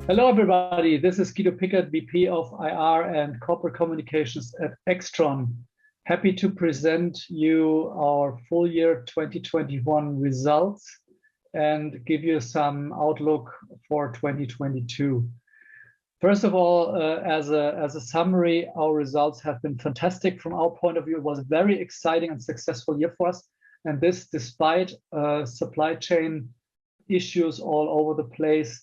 Hello, everybody. This is Guido Pickert, VP of IR and Corporate Communications at Aixtron. Happy to present you our full year 2021 results and give you some outlook for 2022. First of all, as a summary, our results have been fantastic from our point of view. It was a very exciting and successful year for us, and this despite supply chain issues all over the place.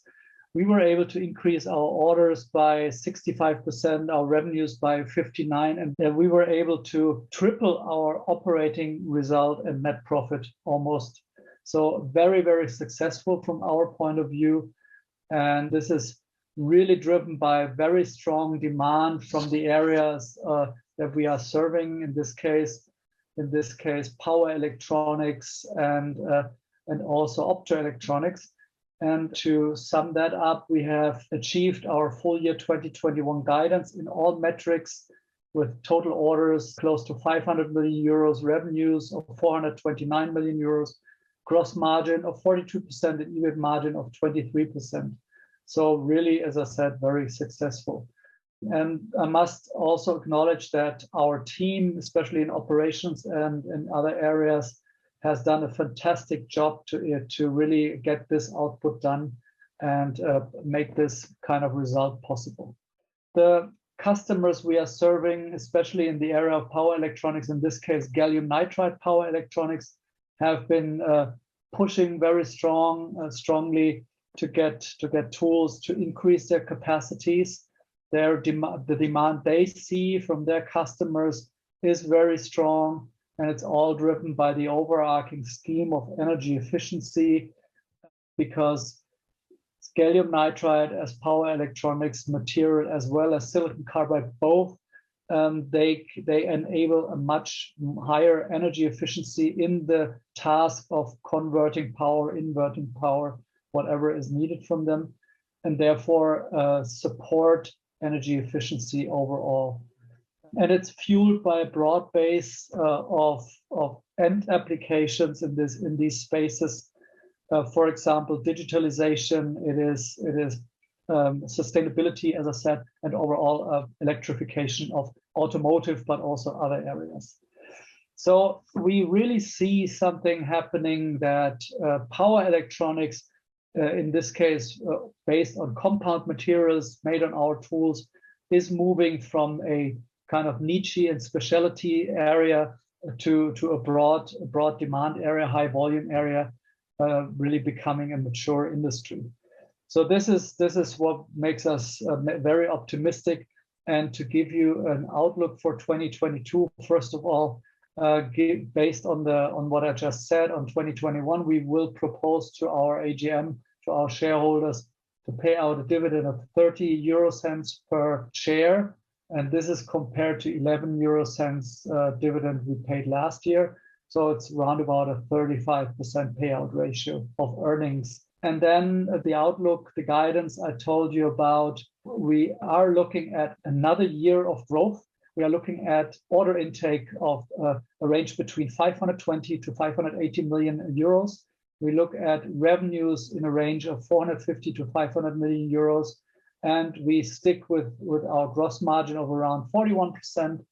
We were able to increase our orders by 65%, our revenues by 59%, and we were able to triple our operating result and net profit almost. So very, very successful from our point of view. And this is really driven by very strong demand from the areas that we are serving, in this case, power electronics and also optoelectronics. And to sum that up, we have achieved our full year 2021 guidance in all metrics, with total orders close to 500 million euros, revenues of 429 million euros, gross margin of 42%, and EBIT margin of 23%. So really, as I said, very successful. And I must also acknowledge that our team, especially in operations and in other areas, has done a fantastic job to really get this output done and make this kind of result possible. The customers we are serving, especially in the area of power electronics, in this case gallium nitride power electronics, have been pushing very strongly to get tools to increase their capacities. The demand they see from their customers is very strong. And it's all driven by the overarching scheme of energy efficiency, because gallium nitride as power electronics material, as well as silicon carbide, both they enable a much higher energy efficiency in the task of converting power, inverting power, whatever is needed from them, and therefore support energy efficiency overall. And it's fueled by a broad base of end applications in these spaces. For example, digitalization. It is sustainability, as I said, and overall electrification of automotive, but also other areas. So we really see something happening that power electronics, in this case, based on compound materials made on our tools, is moving from a kind of niche and specialty area to a broad demand area, high volume area, really becoming a mature industry. So this is what makes us very optimistic. And to give you an outlook for 2022, first of all, based on what I just said on 2021, we will propose to our AGM, to our shareholders, to pay out a dividend of 0.30 per share. And this is compared to 0.11 dividend we paid last year. So it's around about a 35% payout ratio of earnings. And then the outlook, the guidance I told you about, we are looking at another year of growth. We are looking at order intake of a range between 520 to 580 million euros. We look at revenues in a range of 450 to 500 million euros. And we stick with our gross margin of around 41%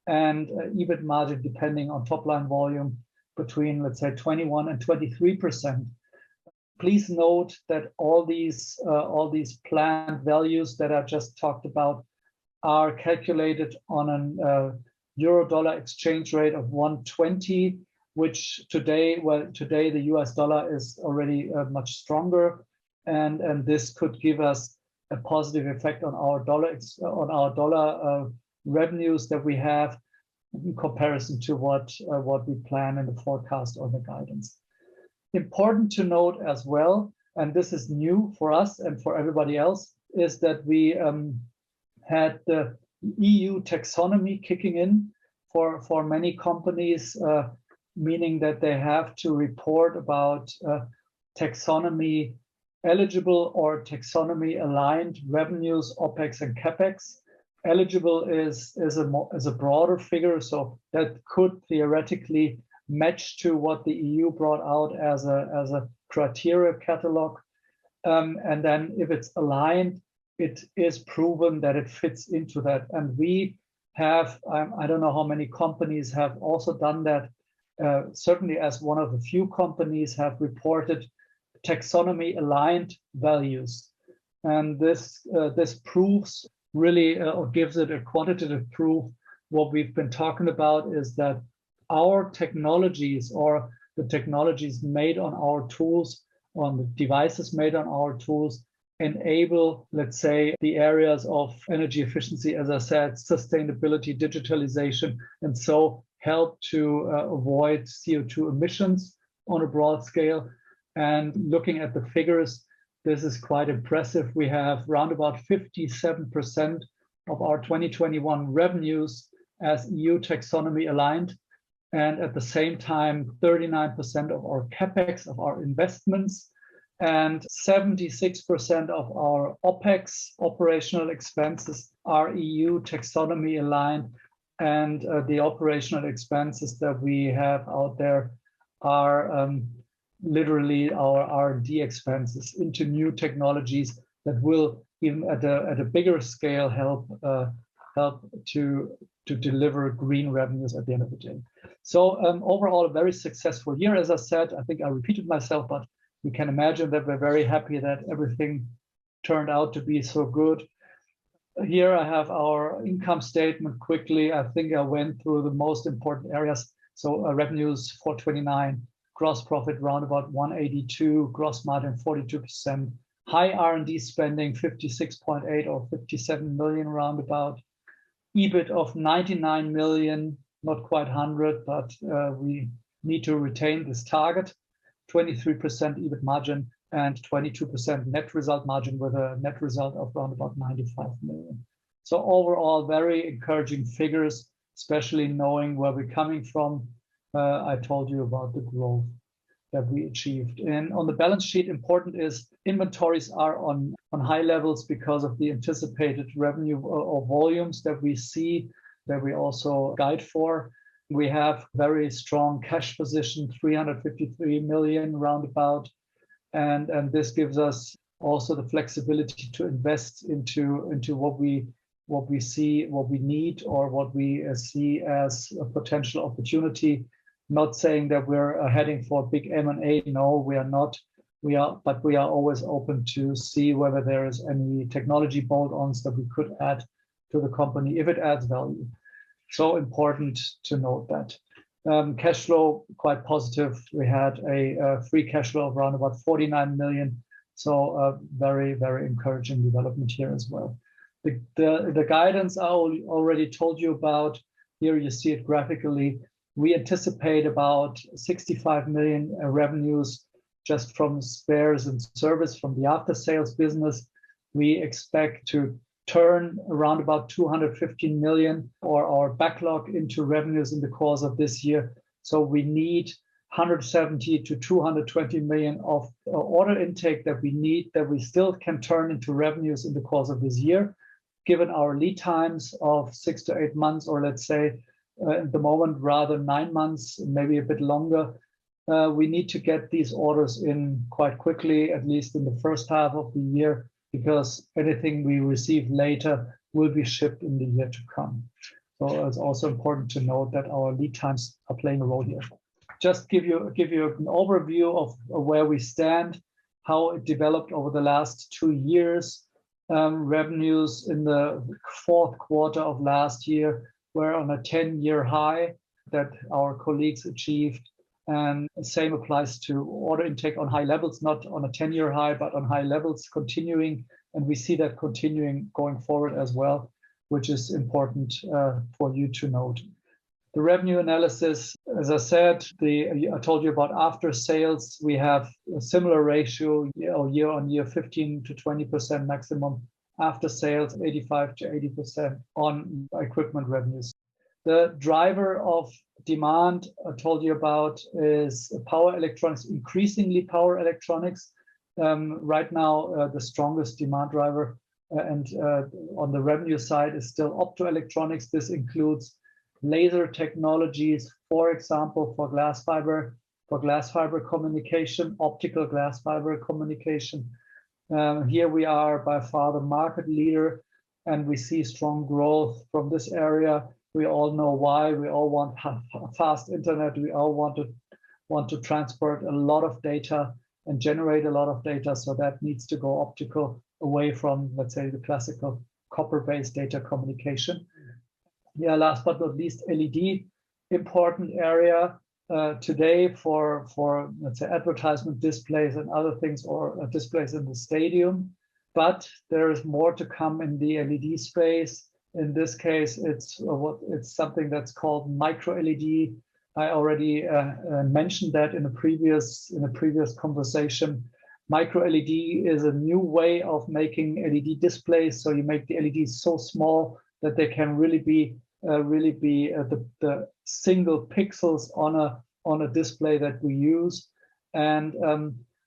and EBIT margin, depending on top line volume, between, let's say, 21 and 23%. Please note that all these planned values that I just talked about are calculated on an euro-dollar exchange rate of 1.20, which today the US dollar is already much stronger, and this could give us a positive effect on our dollar revenues that we have in comparison to what we plan in the forecast or the guidance. Important to note as well, and this is new for us and for everybody else, is that we had the EU Taxonomy kicking in for many companies, meaning that they have to report about taxonomy eligible or taxonomy aligned revenues, OPEX and CAPEX. Eligible is a broader figure, so that could theoretically match to what the EU brought out as a criteria catalog. And then if it's aligned, it is proven that it fits into that. And we have, I don't know how many companies have also done that, certainly as one of the few companies have reported taxonomy aligned values. And this proves really, or gives it a quantitative proof. What we've been talking about is that our technologies, or the technologies made on our tools, on the devices made on our tools, enable, let's say, the areas of energy efficiency, as I said, sustainability, digitalization, and so help to avoid CO2 emissions on a broad scale. And looking at the figures, this is quite impressive. We have around about 57% of our 2021 revenues as EU taxonomy aligned. And at the same time, 39% of our CapEx, of our investments, and 76% of our OpEx, operational expenses, are EU taxonomy aligned. And the operational expenses that we have out there are literally our R&D expenses into new technologies that will, even at a bigger scale, help to deliver green revenues at the end of the day. So overall, a very successful year. As I said, I think I repeated myself, but you can imagine that we're very happy that everything turned out to be so good. Here I have our income statement quickly. I think I went through the most important areas. So revenues 429, gross profit round about 182, gross margin 42%, high R&D spending 56.8 or 57 million roundabout, EBIT of 99 million, not quite 100, but we need to retain this target, 23% EBIT margin and 22% net result margin, with a net result of around about 95 million. So overall, very encouraging figures, especially knowing where we're coming from. I told you about the growth that we achieved. And on the balance sheet, important is inventories are on high levels because of the anticipated revenue or volumes that we see, that we also guide for. We have very strong cash position, 353 million roundabout. And this gives us also the flexibility to invest into what we see, what we need, or what we see as a potential opportunity. Not saying that we're heading for big M&A. No, we are not. But we are always open to see whether there is any technology bolt-ons that we could add to the company if it adds value. So important to note that. Cash flow quite positive. We had a free cash flow of around about 49 million. So a very, very encouraging development here as well. The guidance I already told you about. Here you see it graphically. We anticipate about 65 million revenues just from spares and service from the after sales business. We expect to turn around about 215 million or our backlog into revenues in the course of this year. So we need 170 to 220 million of order intake that we need, that we still can turn into revenues in the course of this year, given our lead times of 6 to 8 months, or let's say at the moment, rather 9 months, maybe a bit longer. We need to get these orders in quite quickly, at least in the first half of the year, because anything we receive later will be shipped in the year to come. So it's also important to note that our lead times are playing a role here. Just give you an overview of where we stand, how it developed over the last 2 years. Revenues in the fourth quarter of last year were on a 10-year high that our colleagues achieved. And the same applies to order intake on high levels, not on a 10-year high, but on high levels continuing. And we see that continuing going forward as well, which is important for you to note. The revenue analysis, as I said, I told you about after sales. We have a similar ratio year on year, 15 to 20% maximum. After sales, 85 to 80% on equipment revenues. The driver of demand I told you about is power electronics, increasingly power electronics. Right now, the strongest demand driver and on the revenue side is still opto-electronics. This includes laser technologies, for example, for glass fiber communication, optical glass fiber communication. Here we are by far the market leader, and we see strong growth from this area. We all know why. We all want fast internet. We all want to transport a lot of data and generate a lot of data. So that needs to go optical, away from, let's say, the classical copper-based data communication. Yeah, last but not least, LED, important area today for let's say advertisement displays and other things, or displays in the stadium. But there is more to come in the LED space. In this case, it's something that's called micro LED. I already mentioned that in a previous conversation. Micro LED is a new way of making LED displays. So you make the LEDs so small that they can really be the single pixels on a display that we use, and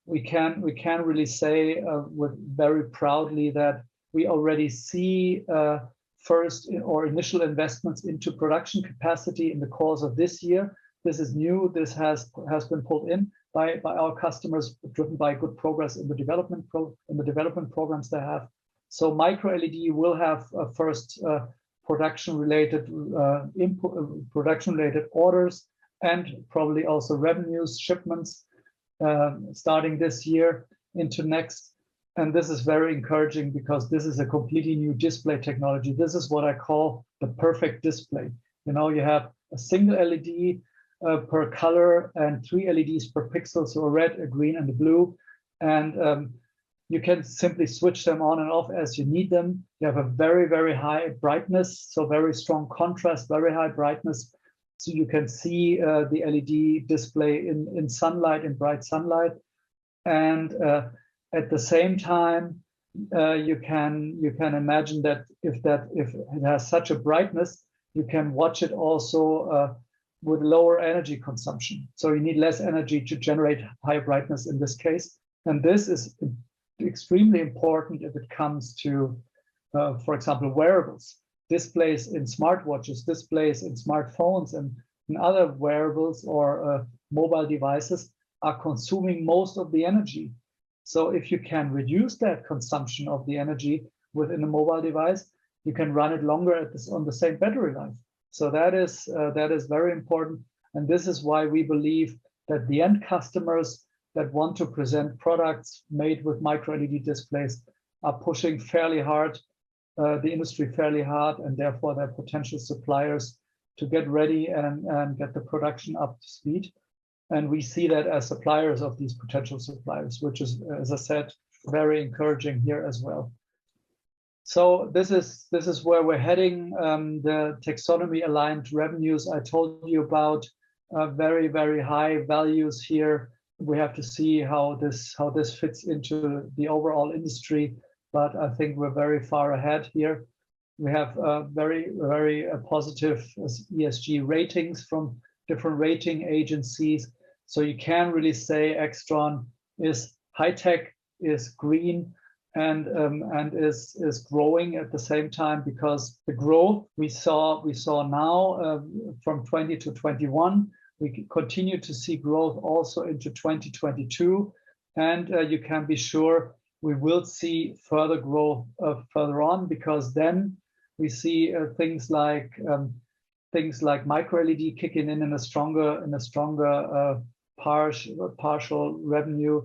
we can really say with very proudly that we already see first or initial investments into production capacity in the course of this year. This is new. This has been pulled in by our customers, driven by good progress in the development programs they have. So micro LED will have first production related orders, and probably also revenues, shipments starting this year into next. And this is very encouraging because this is a completely new display technology. This is what I call the perfect display. You know, you have a single LED per color and 3 LEDs per pixel, so a red, a green, and a blue. And you can simply switch them on and off as you need them. You have a very, very high brightness, so very strong contrast, very high brightness. So you can see the LED display in sunlight, in bright sunlight. And at the same time, you can imagine that if it has such a brightness, you can watch it also with lower energy consumption. So you need less energy to generate high brightness in this case. And this is extremely important if it comes to, for example, wearables. Displays in smartwatches, displays in smartphones, and in other wearables or mobile devices are consuming most of the energy. So if you can reduce that consumption of the energy within a mobile device, you can run it longer on the same battery life. So that is very important. And this is why we believe that the end customers that want to present products made with micro LED displays are pushing fairly hard, the industry fairly hard, and therefore their potential suppliers to get ready and get the production up to speed. And we see that as suppliers of these potential suppliers, which is, as I said, very encouraging here as well. So this is where we're heading. The taxonomy aligned revenues I told you about, very, very high values here. We have to see how this fits into the overall industry, but I think we're very far ahead here. We have very, very positive ESG ratings from different rating agencies. So you can really say Aixtron is high tech, is green, and is growing at the same time, because the growth we saw now from 20 to 21. We continue to see growth also into 2022, and you can be sure we will see further growth further on, because then we see things like micro LED kicking in a stronger partial revenue,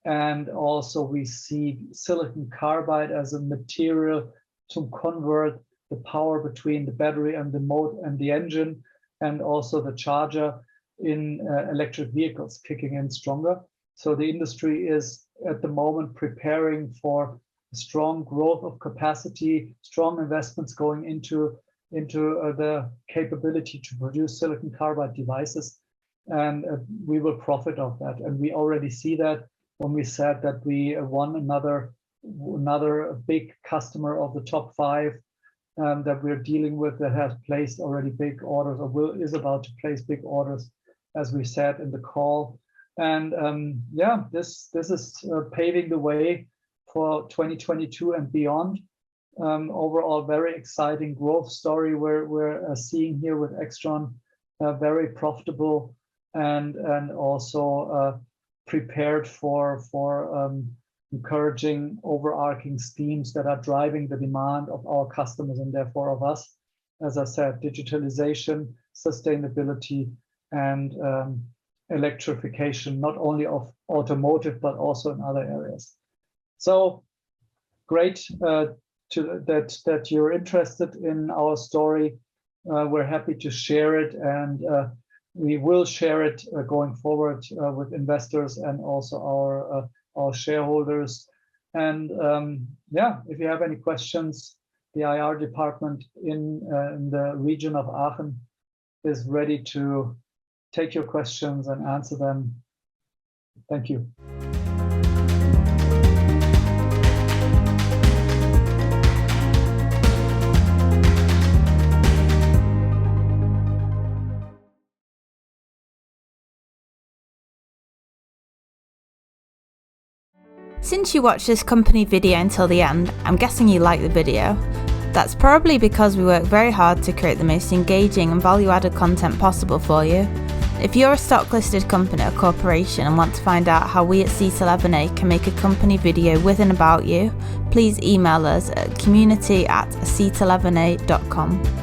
and also we see silicon carbide as a material to convert the power between the battery and the motor and the engine, and also the charger in electric vehicles kicking in stronger. So the industry is at the moment preparing for strong growth of capacity, strong investments going into the capability to produce silicon carbide devices, and we will profit of that. And we already see that when we said that we won another big customer of the top 5 that we're dealing with, that has placed already big orders, or is about to place big orders, as we said in the call. And yeah, this is paving the way for 2022 and beyond. Overall, very exciting growth story we're seeing here with Aixtron, very profitable and also prepared for encouraging overarching themes that are driving the demand of our customers and therefore of us. As I said, digitalization, sustainability, and electrification, not only of automotive, but also in other areas. So great that you're interested in our story. We're happy to share it, and we will share it going forward with investors and also our shareholders. And yeah, if you have any questions, the IR department in the region of Aachen is ready to take your questions and answer them. Thank you. Since you watched this company video until the end, I'm guessing you liked the video. That's probably because we work very hard to create the most engaging and value-added content possible for you. If you're a stock-listed company or corporation and want to find out how we at SiC can make a company video with and about you, please email us at community@sic11a.com.